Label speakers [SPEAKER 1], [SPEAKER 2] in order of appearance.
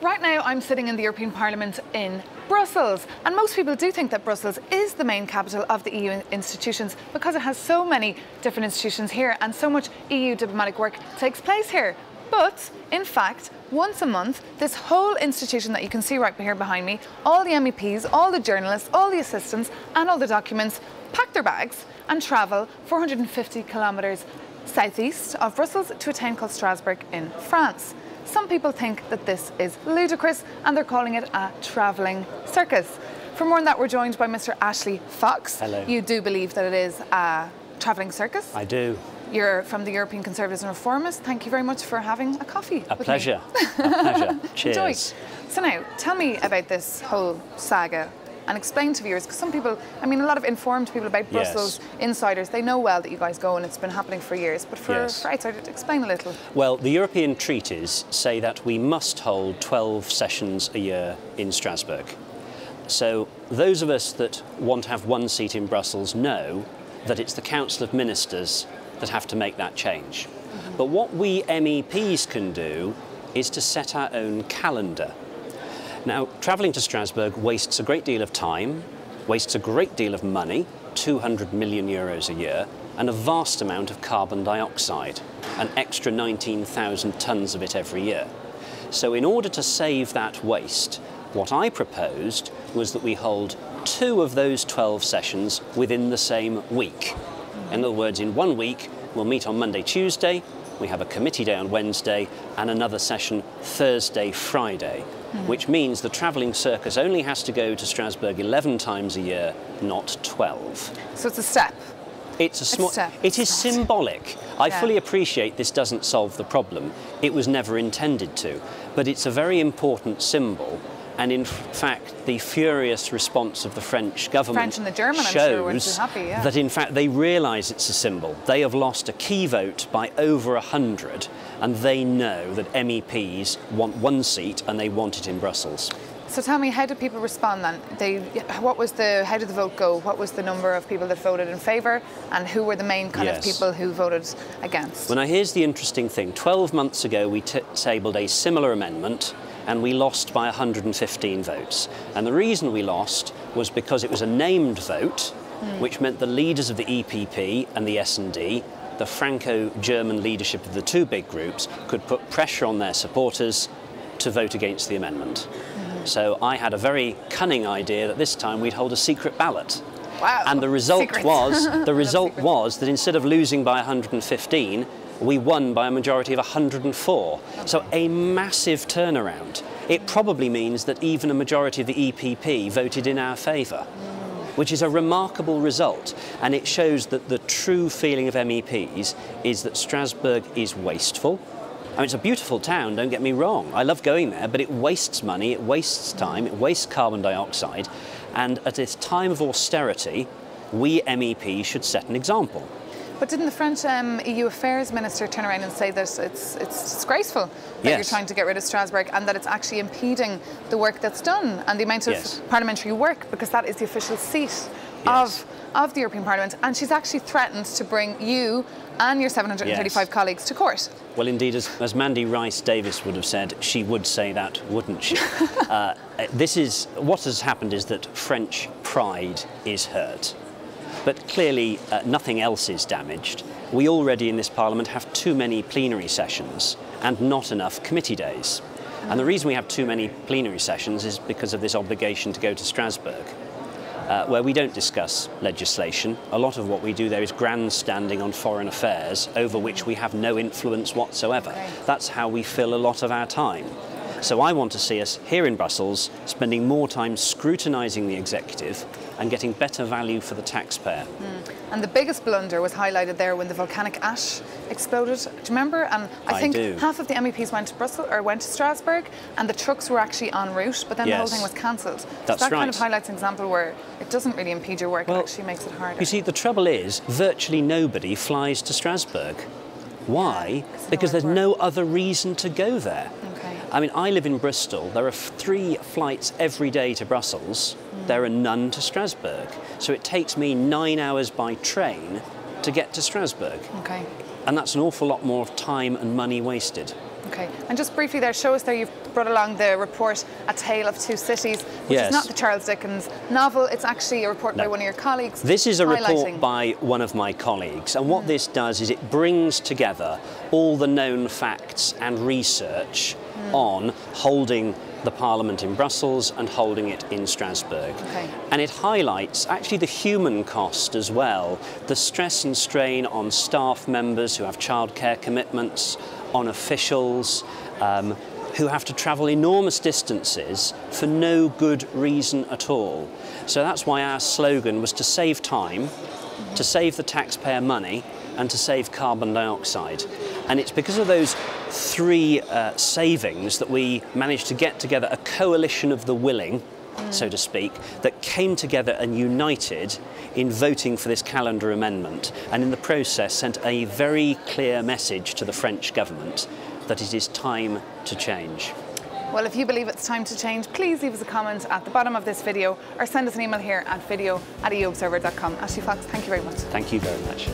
[SPEAKER 1] Right now I'm sitting in the European Parliament in Brussels, and most people do think that Brussels is the main capital of the EU institutions because it has so many different institutions here and so much EU diplomatic work takes place here. But in fact, once a month, this whole institution that you can see right here behind me, all the MEPs, all the journalists, all the assistants and all the documents pack their bags and travel 450 kilometres southeast of Brussels to a town called Strasbourg in France. Some people think that this is ludicrous and they're calling it a travelling circus. For more on that, we're joined by Mr. Ashley Fox.
[SPEAKER 2] Hello.
[SPEAKER 1] You do believe that it is a travelling circus?
[SPEAKER 2] I do.
[SPEAKER 1] You're from the European Conservatives and Reformists. Thank you very much for having a coffee.
[SPEAKER 2] A pleasure. A pleasure. Cheers.
[SPEAKER 1] Enjoy. So now, tell me about this whole saga and explain to viewers, because some people, I mean, a lot of informed people about Brussels, insiders, they know well that you guys go and it's been happening for years. But for outsiders, explain a little.
[SPEAKER 2] Well, the European treaties say that we must hold 12 sessions a year in Strasbourg. So those of us that want to have one seat in Brussels know that it's the Council of Ministers that have to make that change. But what we MEPs can do is to set our own calendar. Now, travelling to Strasbourg wastes a great deal of time, wastes a great deal of money, 200 million euros a year, and a vast amount of carbon dioxide, an extra 19,000 tonnes of it every year. So in order to save that waste, what I proposed was that we hold 2 of those 12 sessions within the same week. In other words, in 1 week, we'll meet on Monday, Tuesday, we have a committee day on Wednesday, and another session Thursday, Friday, which means the travelling circus only has to go to Strasbourg 11 times a year, not 12.
[SPEAKER 1] So it's a step.
[SPEAKER 2] It's a small step. It is symbolic. I fully appreciate this doesn't solve the problem. It was never intended to, but it's a very important symbol. And in fact, the furious response of the French government
[SPEAKER 1] and the German,
[SPEAKER 2] shows that in fact they realise it's a symbol. They have lost a key vote by over 100, and they know that MEPs want one seat and they want it in Brussels.
[SPEAKER 1] So tell me, how did people respond then? How did the vote go? What was the number of people that voted in favour, and who were the main kind of people who voted against?
[SPEAKER 2] Well, now here's the interesting thing. 12 months ago we tabled a similar amendment, and we lost by 115 votes. And the reason we lost was because it was a named vote, which meant the leaders of the EPP and the S&D, the Franco-German leadership of the 2 big groups, could put pressure on their supporters to vote against the amendment. So I had a very cunning idea that this time we'd hold a secret ballot.
[SPEAKER 1] Wow.
[SPEAKER 2] And the result was that instead of losing by 115, we won by a majority of 104. So a massive turnaround. It probably means that even a majority of the EPP voted in our favour, which is a remarkable result. And it shows that the true feeling of MEPs is that Strasbourg is wasteful. I mean, it's a beautiful town, don't get me wrong. I love going there, but it wastes money, it wastes time, it wastes carbon dioxide. And at this time of austerity, we MEPs should set an example.
[SPEAKER 1] But didn't the French EU Affairs Minister turn around and say that it's disgraceful that you're trying to get rid of Strasbourg, and that it's actually impeding the work that's done and the amount of parliamentary work, because that is the official seat of the European Parliament, and she's actually threatened to bring you and your 735 colleagues to court?
[SPEAKER 2] Well, indeed, as Mandy Rice-Davies would have said, she would say that, wouldn't she? What has happened is that French pride is hurt. But clearly nothing else is damaged. We already in this Parliament have too many plenary sessions and not enough committee days. And the reason we have too many plenary sessions is because of this obligation to go to Strasbourg, where we don't discuss legislation. A lot of what we do there is grandstanding on foreign affairs over which we have no influence whatsoever. That's how we fill a lot of our time. So I want to see us here in Brussels spending more time scrutinising the executive and getting better value for the taxpayer. And
[SPEAKER 1] the biggest blunder was highlighted there when the volcanic ash exploded. Do you remember? And I think half of the MEPs went to Brussels, or went to Strasbourg, and the trucks were actually en route, but then the whole thing was cancelled.
[SPEAKER 2] That's
[SPEAKER 1] so that kind of highlights an example where it doesn't really impede your work, it actually makes it harder.
[SPEAKER 2] You see, the trouble is, virtually nobody flies to Strasbourg. Why? Because there's no other reason to go there. I mean, I live in Bristol. There are 3 flights every day to Brussels. There are none to Strasbourg. So it takes me 9 hours by train to get to Strasbourg. And that's an awful lot more time and money wasted.
[SPEAKER 1] Okay, and just briefly there, show us there, you've brought along the report, A Tale of Two Cities, which is not the Charles Dickens novel, it's actually a report by one of your colleagues.
[SPEAKER 2] This is a report by one of my colleagues, and what this does is it brings together all the known facts and research on holding the Parliament in Brussels and holding it in Strasbourg.
[SPEAKER 1] Okay.
[SPEAKER 2] And it highlights actually the human cost as well, the stress and strain on staff members who have childcare commitments, on officials who have to travel enormous distances for no good reason at all. So that's why our slogan was to save time, to save the taxpayer money, and to save carbon dioxide. And it's because of those three savings that we managed to get together a coalition of the willing, so to speak, that came together and united in voting for this calendar amendment, and in the process sent a very clear message to the French government that it is time to change.
[SPEAKER 1] Well, if you believe it's time to change, please leave us a comment at the bottom of this video or send us an email here at video@EUobserver.com. Ashley Fox, thank you very much.
[SPEAKER 2] Thank you very much.